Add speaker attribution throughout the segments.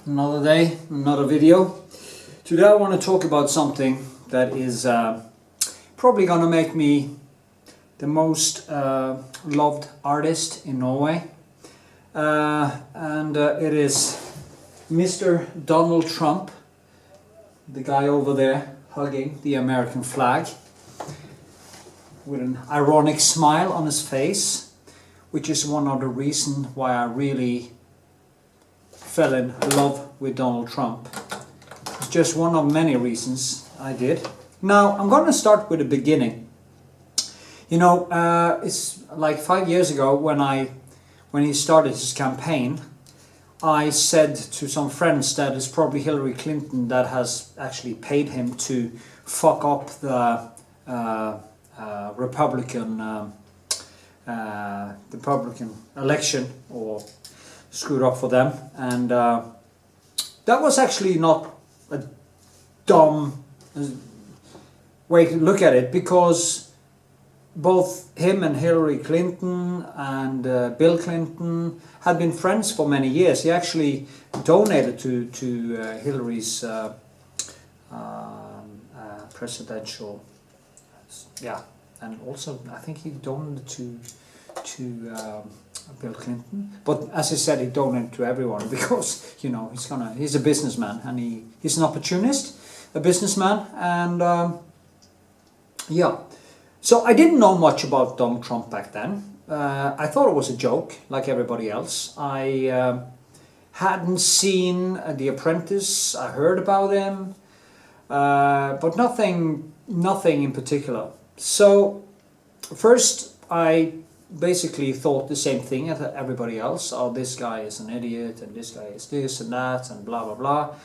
Speaker 1: Another day, another video. Today I want to talk about something that is probably gonna make me the most loved artist in Norway, and it is Mr. Donald Trump, the guy over there hugging the American flag with an ironic smile on his face, which is one of the reasons why I really fell in love with Donald Trump. It's just one of many reasons I did. Now I'm going to start with the beginning. You know, it's like 5 years ago when he started his campaign, I said to some friends that it's probably Hillary Clinton that has actually paid him to fuck up the Republican election, or screwed up for them, and that was actually not a dumb way to look at it, because both him and Hillary Clinton and Bill Clinton had been friends for many years. He actually donated to Hillary's presidential, and also I think he donated to Bill Clinton. But as I said, he donated to everyone because, you know, he's a businessman, and he's an opportunist, a businessman, and yeah. So I didn't know much about Donald Trump back then. I thought it was a joke, like everybody else. I hadn't seen The Apprentice. I heard about him, but nothing in particular. So first I basically thought the same thing as everybody else. Oh, this guy is an idiot, and this guy is this and that, and blah blah blah.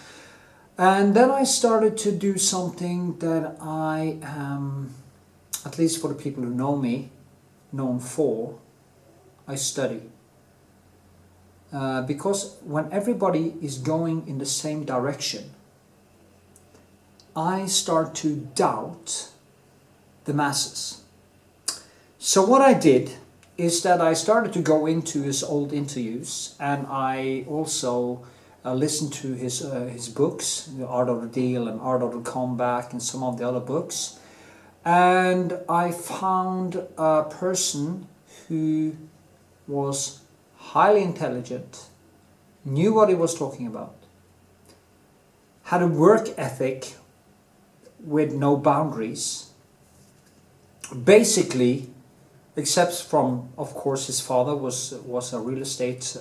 Speaker 1: And then I started to do something that I am, at least for the people who know me, known for. I study. Because when everybody is going in the same direction, I start to doubt the masses. So what I did is that I started to go into his old interviews, and I also listened to his books, The Art of the Deal and Art of the Comeback, and some of the other books. And I found a person who was highly intelligent, knew what he was talking about, had a work ethic with no boundaries, basically, except from, of course, his father was a real estate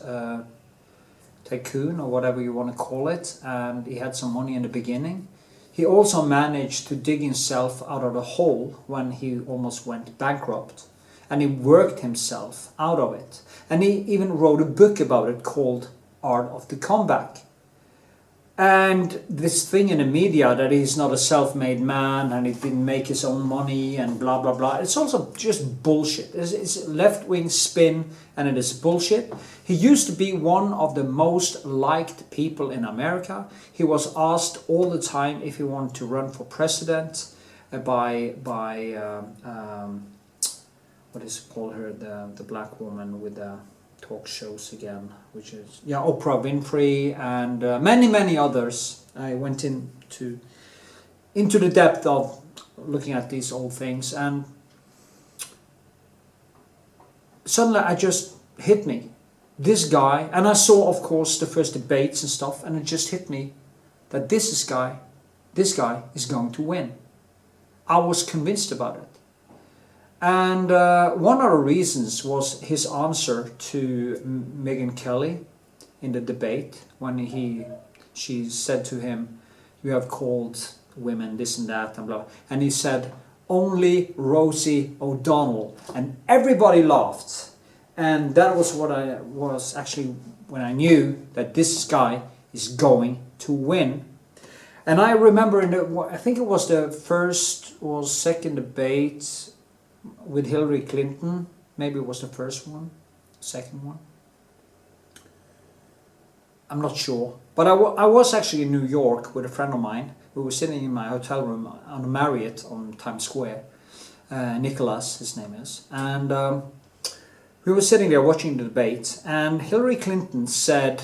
Speaker 1: tycoon, or whatever you want to call it, and he had some money in the beginning. He also managed to dig himself out of the hole when he almost went bankrupt, and he worked himself out of it. And he even wrote a book about it called Art of the Comeback. And this thing in the media that he's not a self-made man and he didn't make his own money and blah blah blah, it's also just bullshit. It's left-wing spin, and it is bullshit. He used to be one of the most liked people in America. He was asked all the time if he wanted to run for president by what is it called her, the black woman with the talk shows again, which is Oprah Winfrey, and many others. I went into the depth of looking at these old things, and suddenly I just hit me, this guy, and I saw, of course, the first debates and stuff, and it just hit me that this guy is going to win. I was convinced about it. And one of the reasons was his answer to Megyn Kelly in the debate, when she said to him, "You have called women this and that and blah," and he said, "Only Rosie O'Donnell," and everybody laughed. And that was what I was actually when I knew that this guy is going to win. And I remember I think it was the first or second debate with Hillary Clinton, maybe it was the first one, second one, I'm not sure, but I was actually in New York with a friend of mine. We were sitting in my hotel room on a Marriott on Times Square, Nicholas, his name is, and we were sitting there watching the debate, and Hillary Clinton said,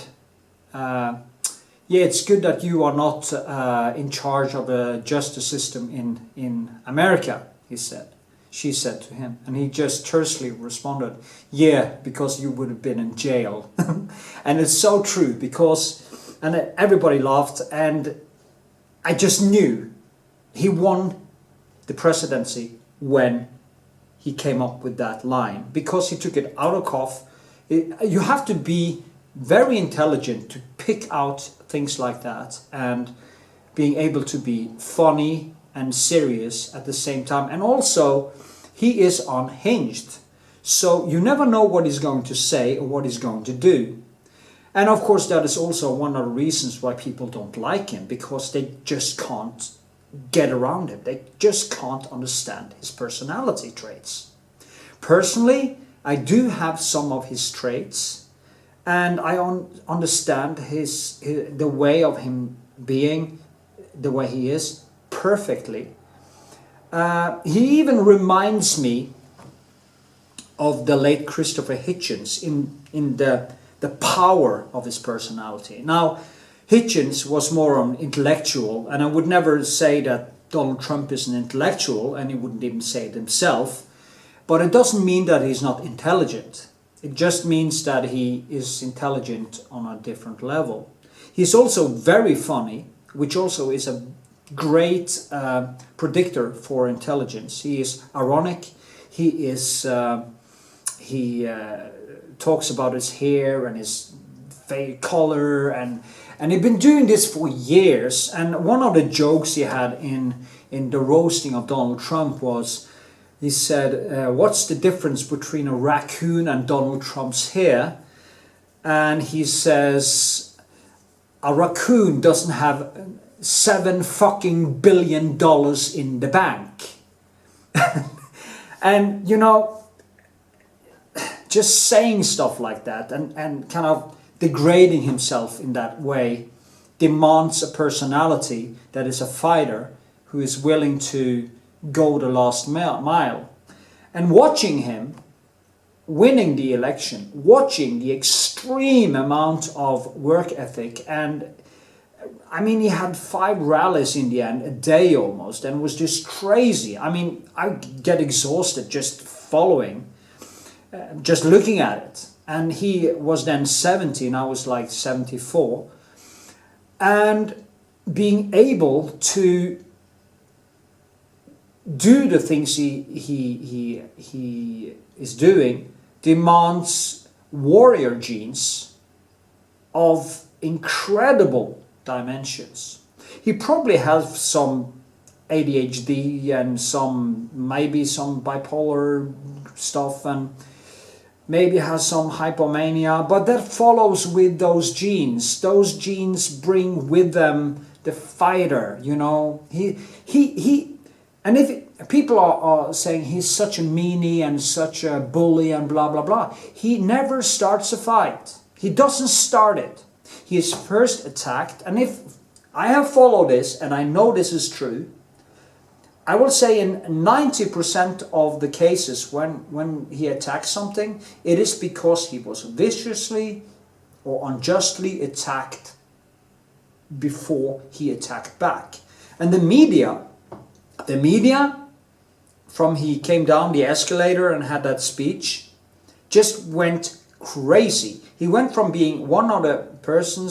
Speaker 1: yeah, it's good that you are not in charge of the justice system in America, he said. She said to him, and he just tersely responded, yeah, because you would have been in jail. And it's so true, because, and everybody laughed, and I just knew he won the presidency when he came up with that line, because he took it out of cuff. You have to be very intelligent to pick out things like that, and being able to be funny and serious at the same time. And also, he is unhinged, so you never know what he's going to say or what he's going to do. And of course, that is also one of the reasons why people don't like him, because they just can't get around him. They just can't understand his personality traits. Personally, I do have some of his traits, and I understand the way of him being, the way he is, perfectly. He even reminds me of the late Christopher Hitchens in the power of his personality. Now, Hitchens was more an intellectual, and I would never say that Donald Trump is an intellectual, and he wouldn't even say it himself. But it doesn't mean that he's not intelligent. It just means that he is intelligent on a different level. He's also very funny, which also is a great predictor for intelligence. He is ironic. He talks about his hair and his face color, and he's been doing this for years. And one of the jokes he had in the roasting of Donald Trump was, he said, what's the difference between a raccoon and Donald Trump's hair? And he says, a raccoon doesn't have $7 billion in the bank. And, you know, just saying stuff like that and kind of degrading himself in that way demands a personality that is a fighter who is willing to go the last mile. And watching him winning the election, watching the extreme amount of work ethic, and I mean, he had 5 rallies in the end, a day almost, and it was just crazy. I mean, I get exhausted just following, just looking at it. And he was then 70, and I was like 74. And being able to do the things he is doing demands warrior genes of incredible dimensions. He probably has some ADHD and maybe some bipolar stuff, and maybe has some hypomania, but that follows with those genes. Those genes bring with them the fighter, you know. And if people are saying he's such a meanie and such a bully and blah, blah, blah, he never starts a fight. He doesn't start it. He is first attacked. And if I have followed this, and I know this is true, I will say in 90% of the cases when he attacks something, it is because he was viciously or unjustly attacked before he attacked back. And the media, from he came down the escalator and had that speech, just went crazy. He went from being one of the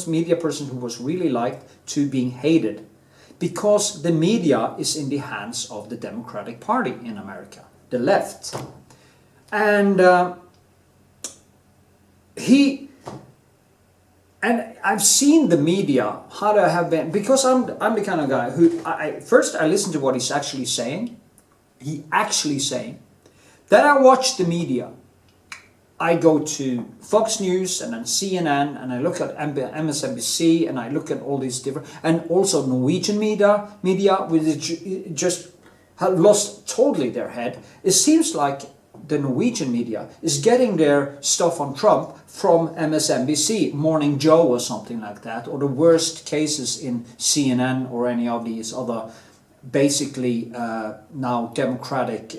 Speaker 1: media person who was really liked, to being hated. Because the media is in the hands of the Democratic Party in America, the left. And I've seen the media, how they have been, because I'm the kind of guy who, first I listen to what he's actually saying, then I watch the media. I go to Fox News and then CNN, and I look at MSNBC, and I look at all these different, and also Norwegian media which just have lost totally their head. It seems like the Norwegian media is getting their stuff on Trump from MSNBC, Morning Joe or something like that, or the worst cases in CNN or any of these other basically now Democratic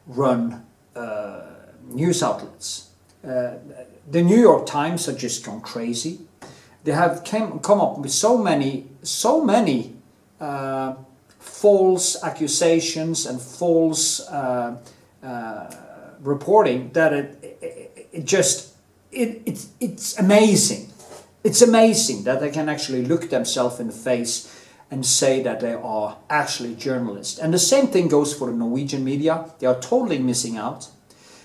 Speaker 1: run news outlets. The New York Times have just gone crazy. they have come up with so many false accusations and false reporting that it's amazing. It's amazing that they can actually look themselves in the face and say that they are actually journalists. And the same thing goes for the Norwegian media. They are totally missing out.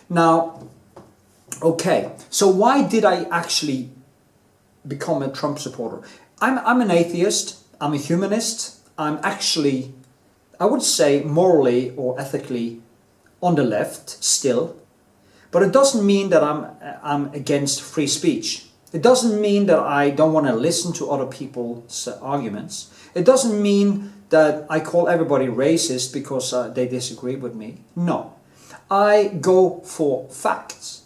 Speaker 1: Now, okay, so why did I actually become a Trump supporter? I'm an atheist, I'm a humanist, I'm actually, I would say, morally or ethically on the left still, but it doesn't mean that I'm against free speech. It doesn't mean that I don't want to listen to other people's arguments. It doesn't mean that I call everybody racist because they disagree with me. No, I go for facts.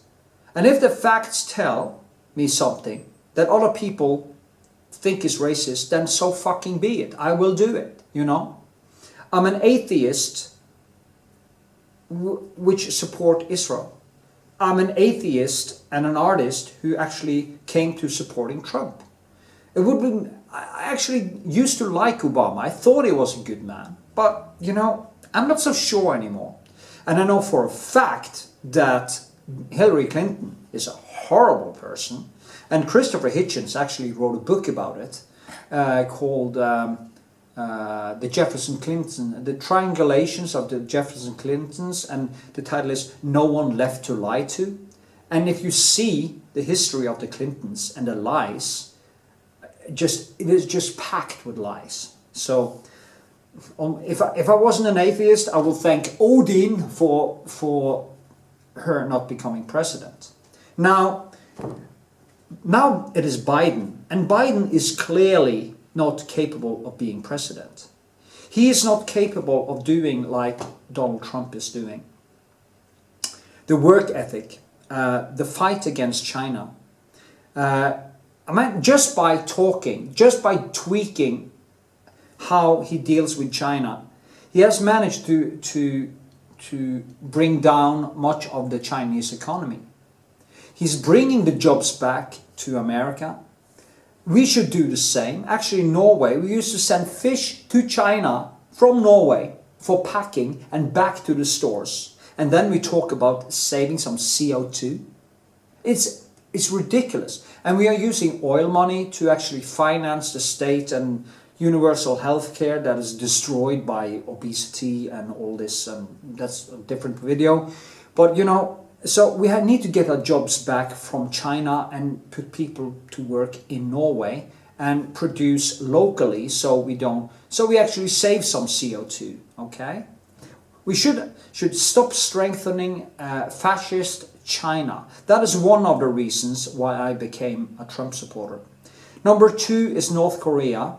Speaker 1: And if the facts tell me something that other people think is racist, then so fucking be it. I will do it, you know. I'm an atheist which support Israel. I'm an atheist and an artist who actually came to supporting Trump. It would be, I actually used to like Obama. I thought he was a good man. But, you know, I'm not so sure anymore. And I know for a fact that Hillary Clinton is a horrible person. And Christopher Hitchens actually wrote a book about it called the Jefferson Clinton, the triangulations of the Jefferson Clintons, and the title is No One Left to Lie To. And if you see the history of the Clintons and the lies, it is just packed with lies. So if I wasn't an atheist, I would thank Odin for her not becoming president. Now it is Biden, and Biden is clearly not capable of being president. He is not capable of doing like Donald Trump is doing. The work ethic, the fight against China. I mean, just by talking, just by tweaking how he deals with China, he has managed to bring down much of the Chinese economy. He's bringing the jobs back to America. We should do the same. Actually, in Norway, we used to send fish to China from Norway for packing and back to the stores. And then we talk about saving some CO2. It's ridiculous. And we are using oil money to actually finance the state and universal health care that is destroyed by obesity and all this. That's a different video. But, you know, so we need to get our jobs back from China and put people to work in Norway and produce locally so we actually save some CO2, okay? We should stop strengthening fascist China. That is one of the reasons why I became a Trump supporter. Number 2 is North Korea.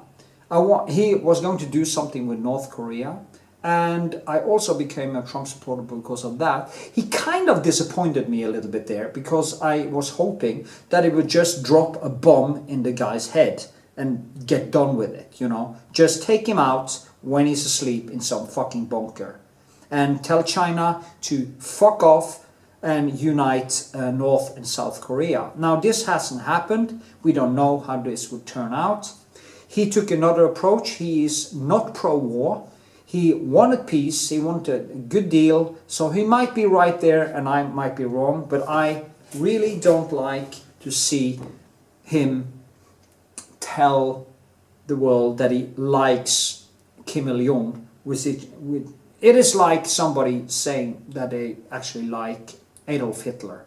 Speaker 1: He was going to do something with North Korea. And I also became a Trump supporter because of that. He kind of disappointed me a little bit there because I was hoping that he would just drop a bomb in the guy's head and get done with it, you know. Just take him out when he's asleep in some fucking bunker. And tell China to fuck off and unite North and South Korea. Now this hasn't happened. We don't know how this would turn out. He took another approach. He is not pro-war. He wanted peace, he wanted a good deal, so he might be right there and I might be wrong, but I really don't like to see him tell the world that he likes Kim Il-jung. It is like somebody saying that they actually like Adolf Hitler.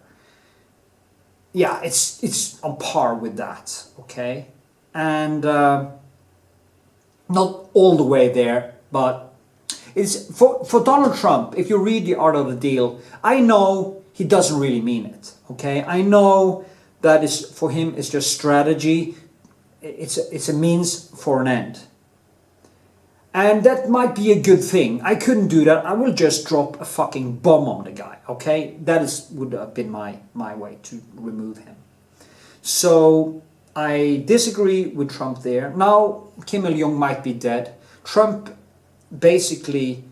Speaker 1: Yeah, it's on par with that, okay? And not all the way there, but it's for Donald Trump, if you read The Art of the Deal, I know he doesn't really mean it, okay? I know that is for him it's just strategy. It's a means for an end. And that might be a good thing. I couldn't do that. I will just drop a fucking bomb on the guy, okay? That would have been my way to remove him. So I disagree with Trump there. Now Kim Il-jung might be dead. Trump basically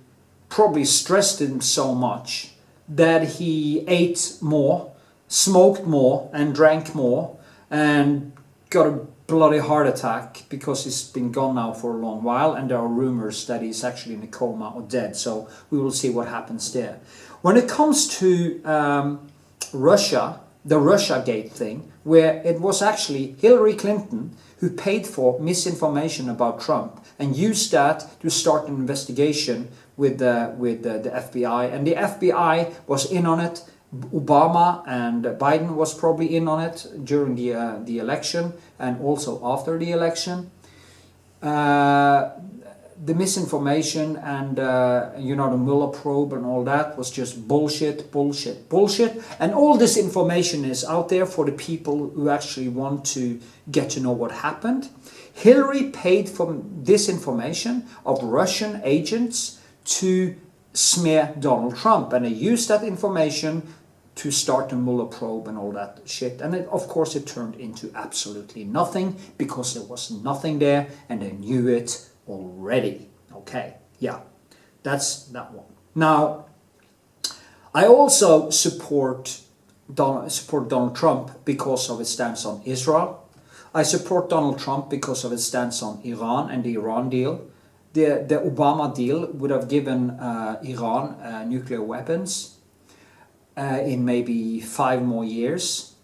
Speaker 1: probably stressed him so much that he ate more, smoked more and drank more and got a bloody heart attack, because he's been gone now for a long while, and there are rumors that he's actually in a coma or dead. So we will see what happens there. When it comes to Russia, the Russiagate thing, where it was actually Hillary Clinton who paid for misinformation about Trump and used that to start an investigation with the FBI, and the FBI was in on it. Obama and Biden was probably in on it during the election and also after the election. The misinformation and you know, the Mueller probe and all that was just bullshit. And all this information is out there for the people who actually want to get to know what happened. Hillary paid for this information of Russian agents to smear Donald Trump, and they used that information to start the Mueller probe and all that shit. And of course it turned into absolutely nothing, because there was nothing there and they knew it already. Okay, yeah, that's that one. Now, I also support Donald Trump because of his stance on Israel. I support Donald Trump because of his stance on Iran and the Iran deal. The Obama deal would have given Iran nuclear weapons in maybe 5 more years.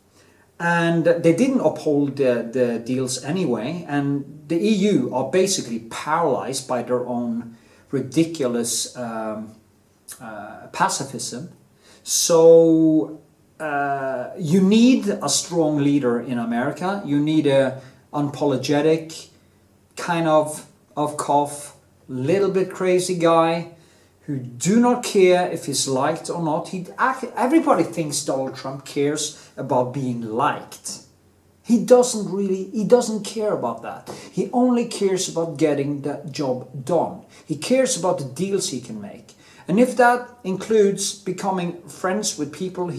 Speaker 1: And they didn't uphold the deals anyway, and the EU are basically paralyzed by their own ridiculous pacifism. So you need a strong leader in America. You need a unapologetic, kind of little bit crazy guy who do not care if he's liked or not. Everybody thinks Donald Trump cares about being liked. He doesn't care about that. He only cares about getting the job done. He cares about the deals he can make. And if that includes becoming friends with people that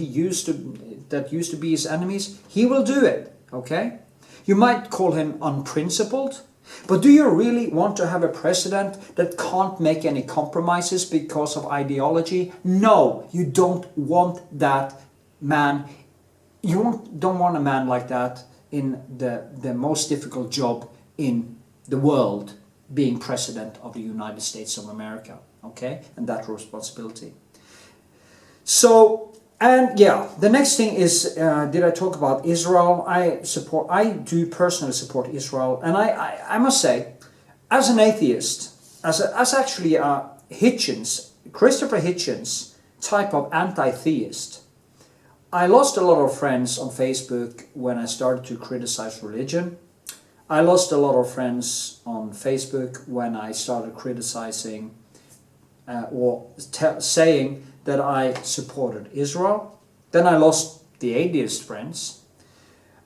Speaker 1: used to be his enemies, he will do it, okay? You might call him unprincipled, but do you really want to have a president that can't make any compromises because of ideology? No, you don't want that man. You don't want a man like that in the most difficult job in the world, being president of the United States of America, okay? And that responsibility. So, and yeah, the next thing is, did I talk about Israel? I do personally support Israel, and I must say, as an atheist, as actually a Christopher Hitchens type of anti-theist, I lost a lot of friends on Facebook when I started to criticize religion. I lost a lot of friends on Facebook when I started criticizing saying that I supported Israel. Then I lost the atheist friends.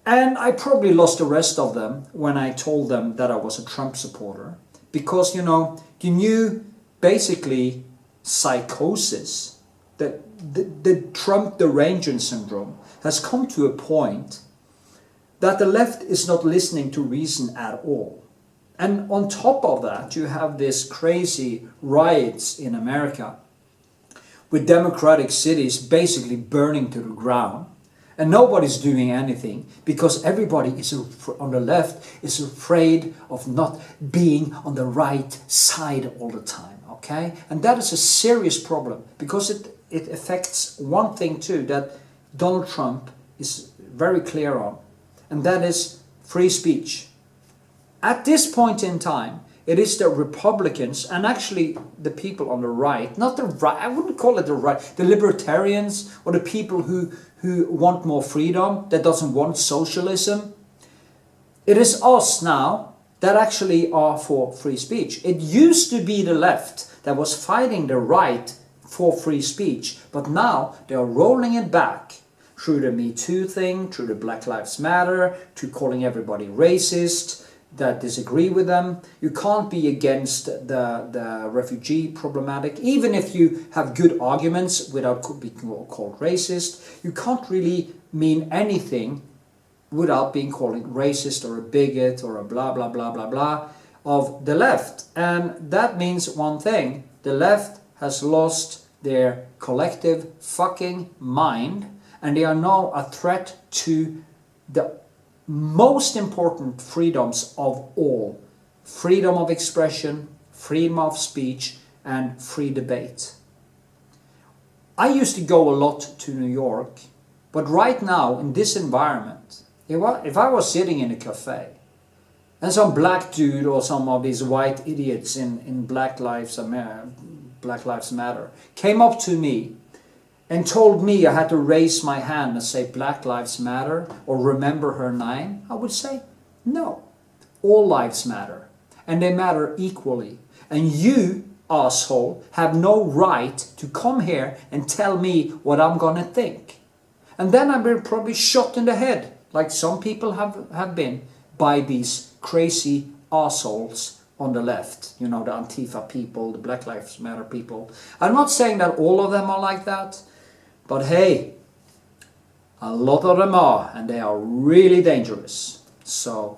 Speaker 1: And I probably lost the rest of them when I told them that I was a Trump supporter. Because, you know, the new, basically, psychosis, the Trump derangement syndrome has come to a point that the left is not listening to reason at all. And on top of that, you have this crazy riots in America with democratic cities basically burning to the ground. And nobody's doing anything because everybody on the left is afraid of not being on the right side all the time, okay? And that is a serious problem because it affects one thing too that Donald Trump is very clear on, and that is free speech. At this point in time, it is the Republicans and actually the people on the right, not the right, I wouldn't call it the right, the libertarians or the people who want more freedom, that doesn't want socialism. It is us now that actually are for free speech. It used to be the left that was fighting the right for free speech, but now they are rolling it back through the Me Too thing, through the Black Lives Matter, to calling everybody racist that disagree with them. You can't be against the refugee problematic, even if you have good arguments without being called racist. You can't really mean anything without being called racist or a bigot or a blah blah blah blah blah of the left. And that means one thing: the left has lost their collective fucking mind, and they are now a threat to the most important freedoms of all. Freedom of expression, freedom of speech, and free debate. I used to go a lot to New York, but right now in this environment, if I was sitting in a cafe and some black dude or some of these white idiots in Black Lives Matter came up to me and told me I had to raise my hand and say Black Lives Matter or remember her name, I would say no. All lives matter, and they matter equally. And you, asshole, have no right to come here and tell me what I'm gonna think. And then I've been probably shot in the head, like some people have been, by these crazy assholes on the left. You know, the Antifa people, the Black Lives Matter people. I'm not saying that all of them are like that, but hey, a lot of them are, and they are really dangerous. So,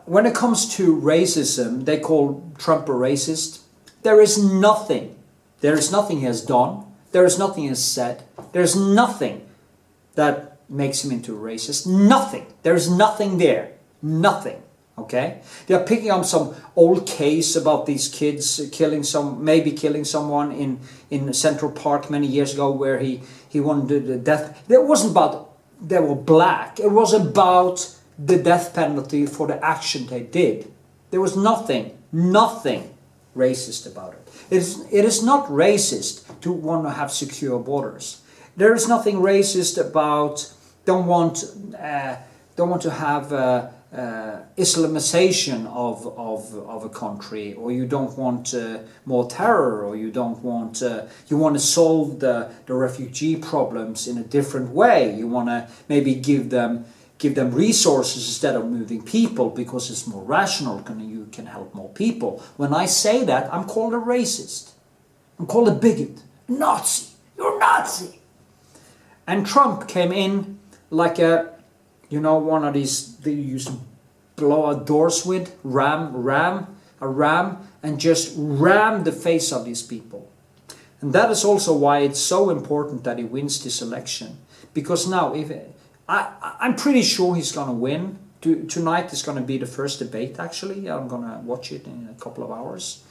Speaker 1: when it comes to racism, they call Trump a racist. There is nothing he has done, there is nothing he has said, there is nothing that makes him into a racist. Nothing. There is nothing there. Nothing. Okay? They are picking up some old case about these kids maybe killing someone in Central Park many years ago, where he wanted the death. It wasn't about they were black. It was about the death penalty for the action they did. There was nothing racist about it. It is not racist to want to have secure borders. There is nothing racist about don't want to have Islamization of a country, or you don't want more terror, or you don't want you want to solve the refugee problems in a different way. You want to maybe give them resources instead of moving people because it's more rational and you can help more people. When I say that, I'm called a racist. I'm called a bigot. Nazi. You're a Nazi. And Trump came in like one of these they used to blow out doors with, a ram, and just ram the face of these people. And that is also why it's so important that he wins this election. Because now, I'm pretty sure he's going to win. Tonight is going to be the first debate, actually. I'm going to watch it in a couple of hours.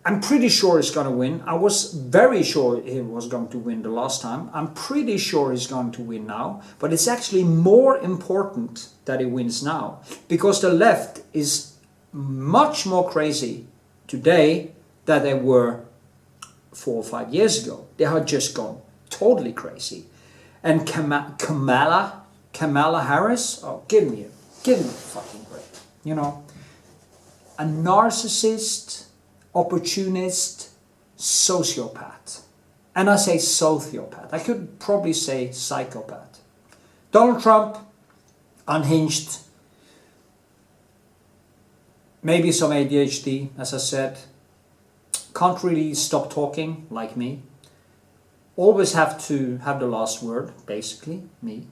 Speaker 1: I'm pretty sure he's going to win. I was very sure he was going to win the last time. I'm pretty sure he's going to win now. But it's actually more important that he wins now, because the left is much more crazy today than they were 4 or 5 years ago. They have just gone totally crazy. And Kamala Harris, oh, give me a fucking break. You know, a narcissist, opportunist, sociopath. And I say sociopath. I could probably say psychopath. Donald Trump, unhinged. Maybe some ADHD, as I said. Can't really stop talking, like me. Always have to have the last word, basically, me.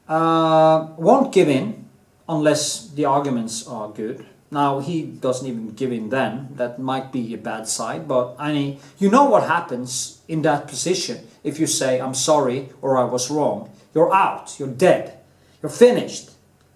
Speaker 1: Won't give in unless the arguments are good. Now, he doesn't even give in then. That might be a bad side, but I mean, you know what happens in that position. If you say, I'm sorry, or I was wrong, you're out, you're dead, you're finished.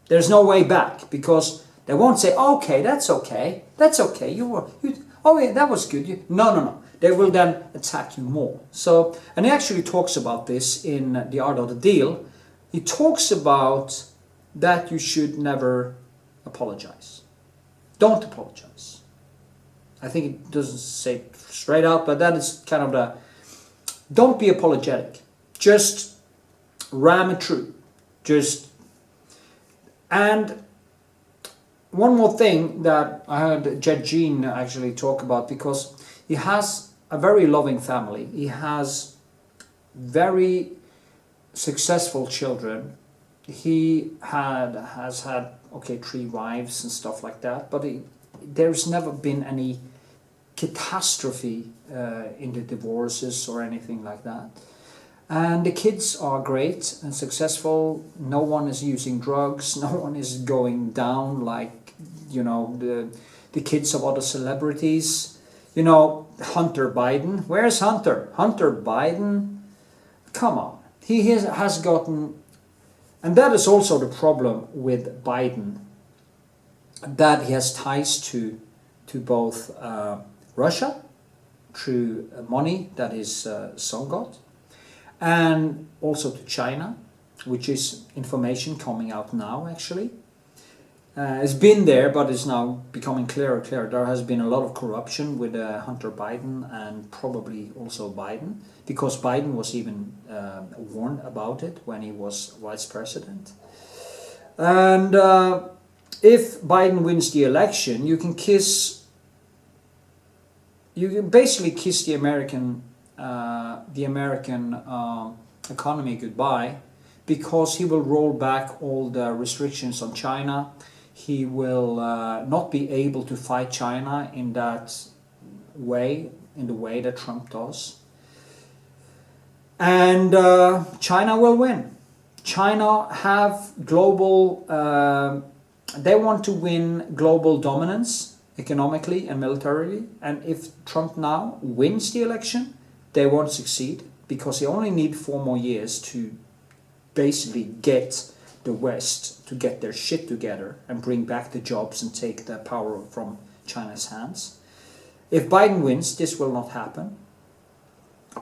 Speaker 1: There's no way back, because they won't say, okay, that's okay, oh yeah, that was good. No. They will then attack you more. So, and he actually talks about this in The Art of the Deal. He talks about that you should never apologize. Don't apologize. I think it doesn't say it straight out, but that is kind of the... Don't be apologetic. Just ram it through. And one more thing that I heard Jed Jean actually talk about, because he has a very loving family. He has very successful children. He has had 3 wives and stuff like that, but there's never been any catastrophe in the divorces or anything like that. And the kids are great and successful. No one is using drugs. No one is going down like, the kids of other celebrities. Hunter Biden. Where's Hunter? Hunter Biden? Come on. has gotten, and that is also the problem with Biden, that he has ties to both Russia through money that his son got, and also to China, which is information coming out now actually. It's been there, but it's now becoming clearer and clearer. There has been a lot of corruption with Hunter Biden and probably also Biden, because Biden was even warned about it when he was vice president. And if Biden wins the election, you can basically kiss the American economy goodbye, because he will roll back all the restrictions on China. He will not be able to fight China in that way, in the way that Trump does. And China will win. China have global, they want to win global dominance economically and militarily. And if Trump now wins the election, they won't succeed, because they only need 4 more years to basically get the West to get their shit together and bring back the jobs and take the power from China's hands. If Biden wins, this will not happen.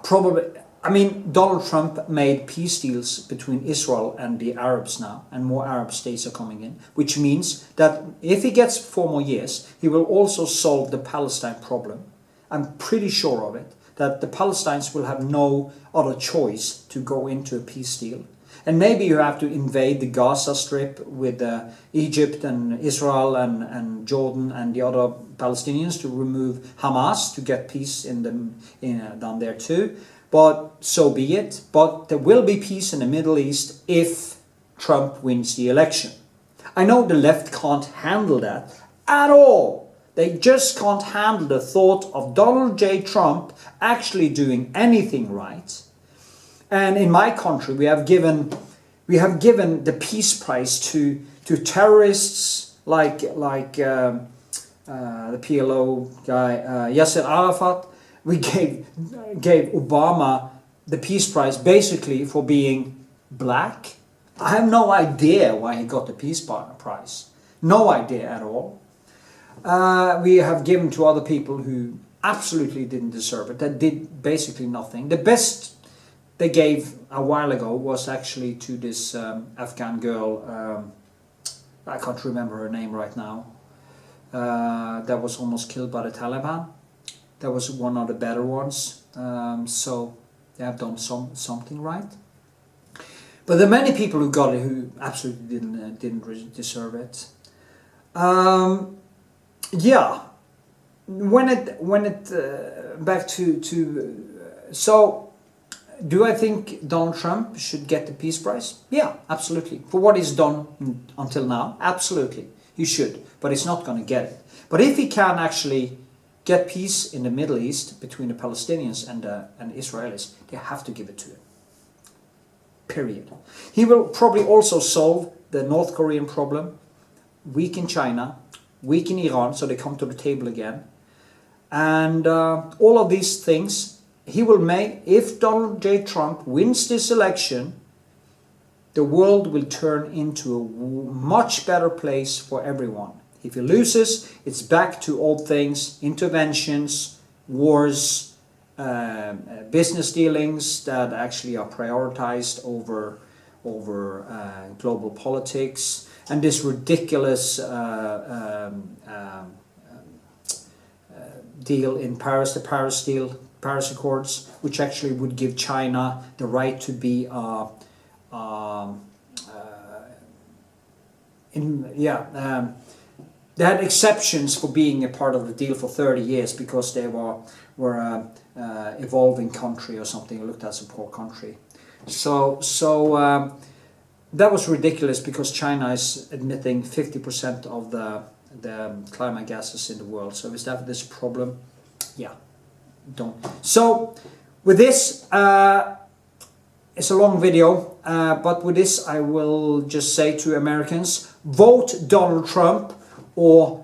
Speaker 1: Probably, I mean, Donald Trump made peace deals between Israel and the Arabs now, and more Arab states are coming in, which means that if he gets 4 more years, he will also solve the Palestine problem. I'm pretty sure of it, that the Palestinians will have no other choice to go into a peace deal. And maybe you have to invade the Gaza Strip with Egypt and Israel and Jordan and the other Palestinians to remove Hamas to get peace down there too. But so be it. But there will be peace in the Middle East if Trump wins the election. I know the left can't handle that at all. They just can't handle the thought of Donald J. Trump actually doing anything right. And in my country, we have given the peace prize to terrorists like the PLO guy Yasser Arafat. We gave Obama the peace prize basically for being black. I have no idea why he got the peace prize. No idea at all. We have given to other people who absolutely didn't deserve it, that did basically nothing. The best they gave a while ago was actually to this Afghan girl, I can't remember her name right now, that was almost killed by the Taliban. That was one of the better ones, so they have done something right. But there are many people who got it who absolutely didn't really deserve it. Yeah, when it back to so. Do I think Donald Trump should get the Peace Prize? Yeah, absolutely. For what he's done until now, absolutely. He should, but he's not going to get it. But if he can actually get peace in the Middle East between the Palestinians and Israelis, they have to give it to him. Period. He will probably also solve the North Korean problem, weaken China, weaken Iran, so they come to the table again. And all of these things he will make. If Donald J. Trump wins this election, the world will turn into a much better place for everyone. If he loses, it's back to old things, interventions, wars, business dealings that actually are prioritized over global politics, and this ridiculous deal in Paris, the Paris Accords, which actually would give China the right to be they had exceptions for being a part of the deal for 30 years because they were an evolving country or something, looked as a poor country. So that was ridiculous because China is emitting 50% of the climate gases in the world. So is that this problem? Yeah. Don't. So with this, it's a long video, but with this I will just say to Americans, vote Donald Trump or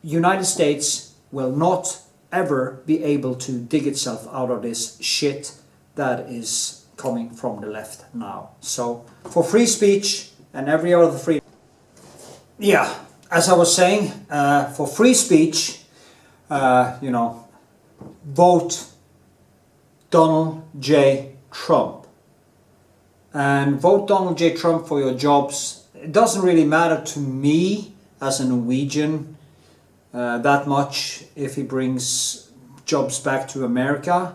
Speaker 1: United States will not ever be able to dig itself out of this shit that is coming from the left now. So for free speech and every other free... Yeah, as I was saying, for free speech, you know, vote Donald J. Trump. And vote Donald J. Trump for your jobs. It doesn't really matter to me as a Norwegian that much if he brings jobs back to America.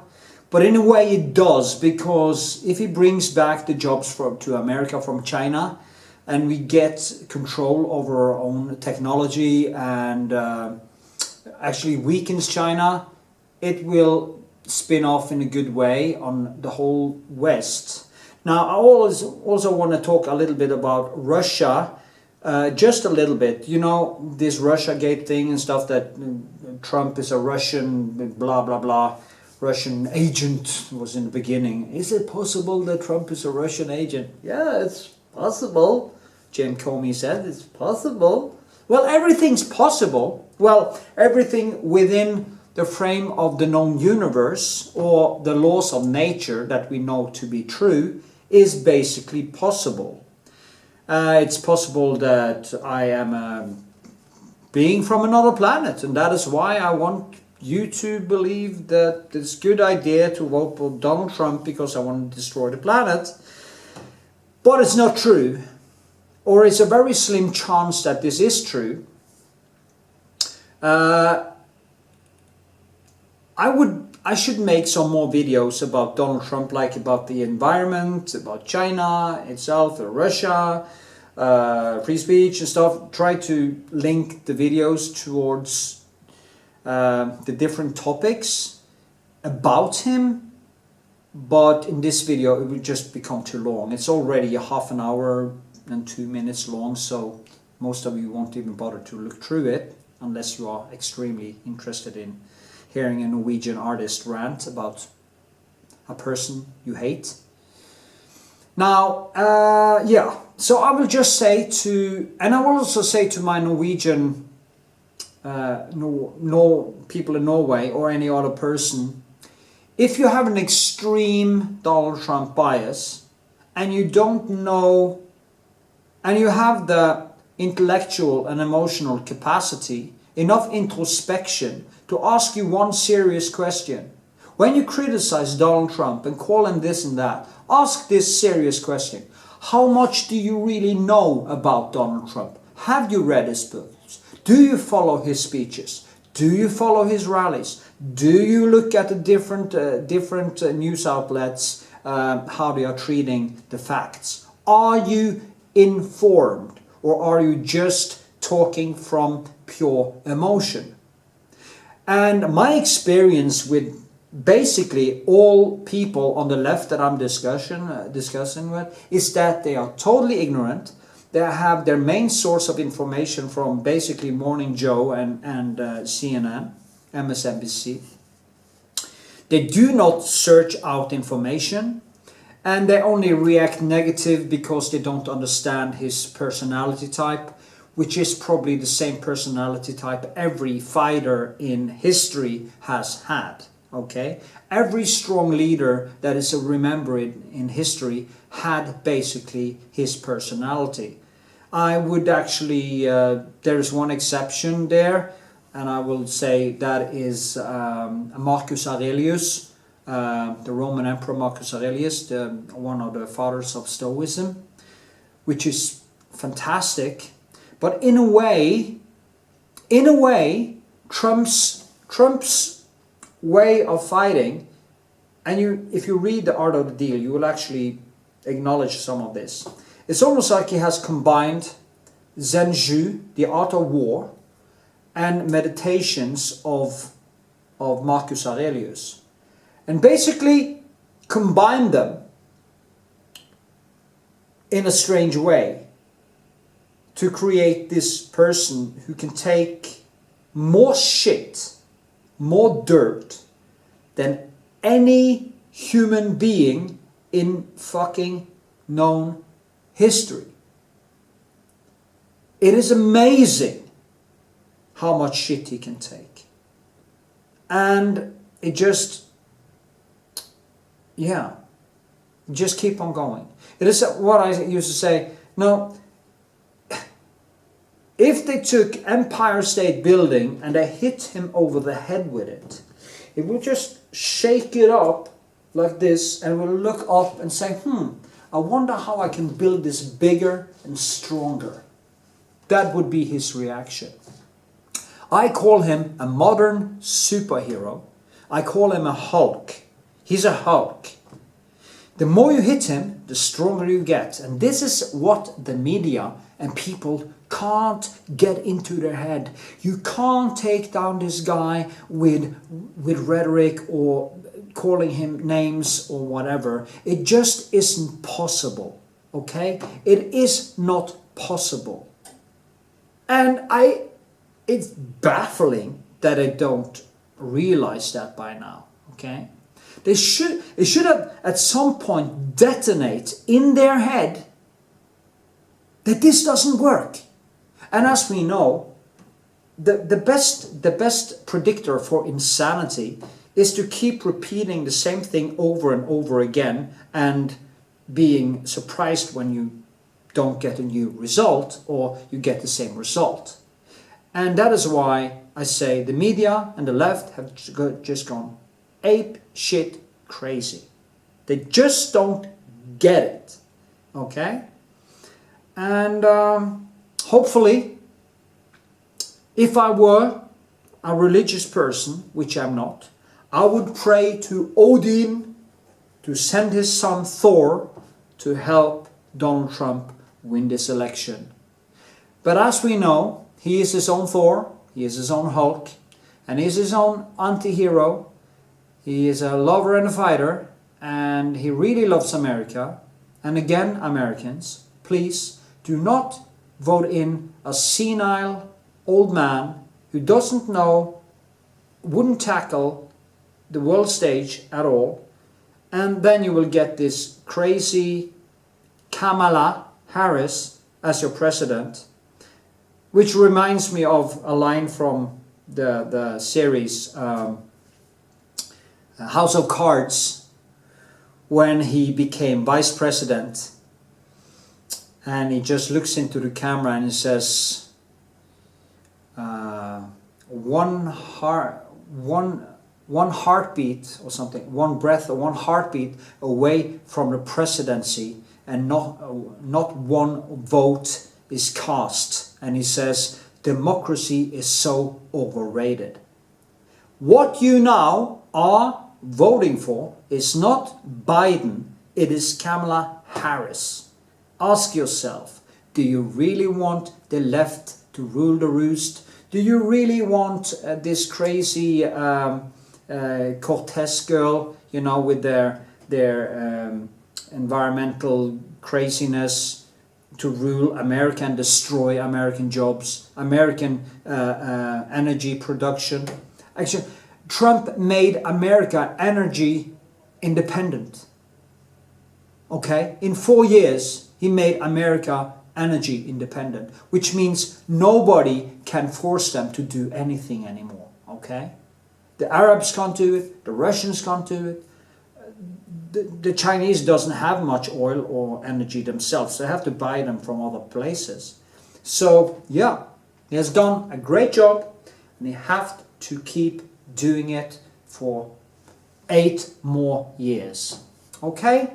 Speaker 1: But in a way it does, because if he brings back the jobs to America from China, and we get control over our own technology and actually weakens China, it will spin off in a good way on the whole West. Now I also want to talk a little bit about Russia, just a little bit. You know, this Russiagate thing and stuff, that Trump is a Russian blah blah blah, Russian agent was in the beginning. Is it possible that Trump is a Russian agent? Yeah, it's possible. Jim Comey said it's possible. Well, everything's possible. Well, everything within the frame of the known universe or the laws of nature that we know to be true is basically possible. It's possible that I am a being from another planet, and that is why I want you to believe that it's a good idea to vote for Donald Trump, because I want to destroy the planet. But it's not true. Or it's a very slim chance that this is true. I should make some more videos about Donald Trump, like about the environment, about China itself, or Russia, free speech and stuff. Try to link the videos towards the different topics about him. But in this video it will just become too long. It's already a half an hour and 2 minutes long, so most of you won't even bother to look through it unless you are extremely interested in hearing a Norwegian artist rant about a person you hate. Now, yeah, so I will just say to, and I will also say to my Norwegian people in Norway or any other person, if you have an extreme Donald Trump bias and you don't know, and you have the intellectual and emotional capacity, enough introspection to ask you one serious question. When you criticize Donald Trump and call him this and that, ask this serious question. How much do you really know about Donald Trump? Have you read his books? Do you follow his speeches? Do you follow his rallies? Do you look at the different news outlets, how they are treating the facts? Are you informed, or are you just talking from pure emotion? And my experience with basically all people on the left that I'm discussing with is that they are totally ignorant. They have their main source of information from basically Morning Joe and CNN, MSNBC. They do not search out information. And they only react negative because they don't understand his personality type, which is probably the same personality type every fighter in history has had. Okay? Every strong leader that is remembered in history had basically his personality. I would actually, there is one exception there, and I will say that is Marcus Aurelius. The Roman Emperor Marcus Aurelius, one of the fathers of Stoicism, which is fantastic. But in a way, Trump's way of fighting, and if you read The Art of the Deal, you will actually acknowledge some of this. It's almost like he has combined Zhenju, the art of war, and meditations of Marcus Aurelius. And basically combine them in a strange way to create this person who can take more shit, more dirt than any human being in fucking known history. It is amazing how much shit he can take. And it just, yeah, Just keep on going. It is what I used to say. No, if they took Empire State Building and they hit him over the head with it, it would just shake it up like this and will look up and say, I wonder how I can build this bigger and stronger. That would be his reaction. I call him a modern superhero. I call him a Hulk. He's a Hulk. The more you hit him, the stronger you get. And this is what the media and people can't get into their head. You can't take down this guy with rhetoric or calling him names or whatever. It just isn't possible. Okay? It is not possible. And it's baffling that I don't realize that by now. Okay? It should have at some point detonate in their head that this doesn't work. And as we know, the best predictor for insanity is to keep repeating the same thing over and over again and being surprised when you don't get a new result or you get the same result. And that is why I say the media and the left have just gone ape shit crazy. They just don't get it. Okay? And hopefully, if I were a religious person, which I'm not, I would pray to Odin to send his son Thor to help Donald Trump win this election. But as we know, he is his own Thor, he is his own Hulk, and he is his own anti-hero. He is a lover and a fighter, and he really loves America. And again, Americans, please do not vote in a senile old man who doesn't know, wouldn't tackle the world stage at all. And then you will get this crazy Kamala Harris as your president, which reminds me of a line from the series House of Cards, when he became vice president, and he just looks into the camera and he says, one heartbeat or something, one breath or one heartbeat away from the presidency, and not one vote is cast. And he says, democracy is so overrated. What you now are voting for is not Biden, it is Kamala Harris. Ask yourself, do you really want the left to rule the roost? Do you really want this crazy Cortez girl, with their environmental craziness to rule America and destroy American jobs, American energy production? Actually, Trump made America energy independent. Okay? In 4 years, he made America energy independent, which means nobody can force them to do anything anymore. Okay? The Arabs can't do it, the Russians can't do it, the Chinese doesn't have much oil or energy themselves. They have to buy them from other places. So, yeah, he has done a great job, and he have to keep doing it for 8 more years. Okay?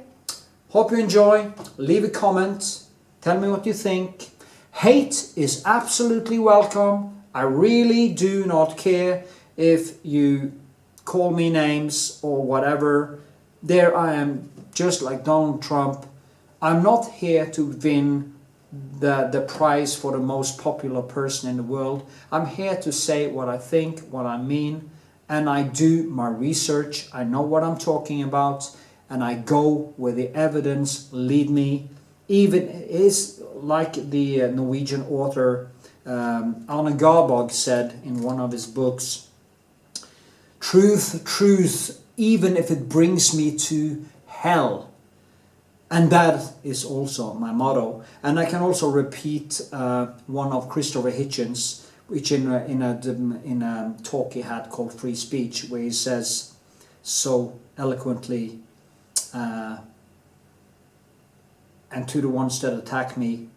Speaker 1: Hope you enjoy. Leave a comment. Tell me what you think. Hate is absolutely welcome. I really do not care if you call me names or whatever. There I am, just like Donald Trump. I'm not here to win the prize for the most popular person in the world. I'm here to say what I think, what I mean, and I do my research. I know what I'm talking about, and I go where the evidence lead me. Even is like the Norwegian author Arne Garborg said in one of his books, truth, even if it brings me to hell. And that is also my motto. And I can also repeat one of Christopher Hitchens, which in a talk he had called Free Speech, where he says so eloquently, and to the ones that attack me,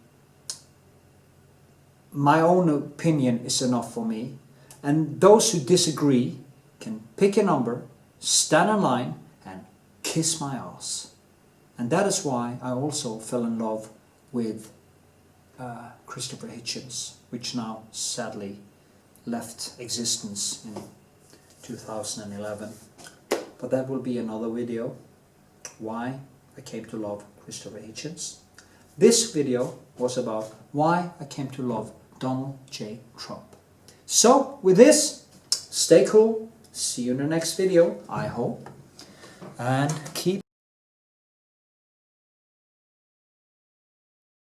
Speaker 1: my own opinion is enough for me. And those who disagree can pick a number, stand in line, and kiss my ass. And that is why I also fell in love with Christopher Hitchens, which now sadly left existence in 2011. But that will be another video, why I came to love Christopher Hitchens. This video was about why I came to love Donald J. Trump. So with this, stay cool, see you in the next video, I hope, and keep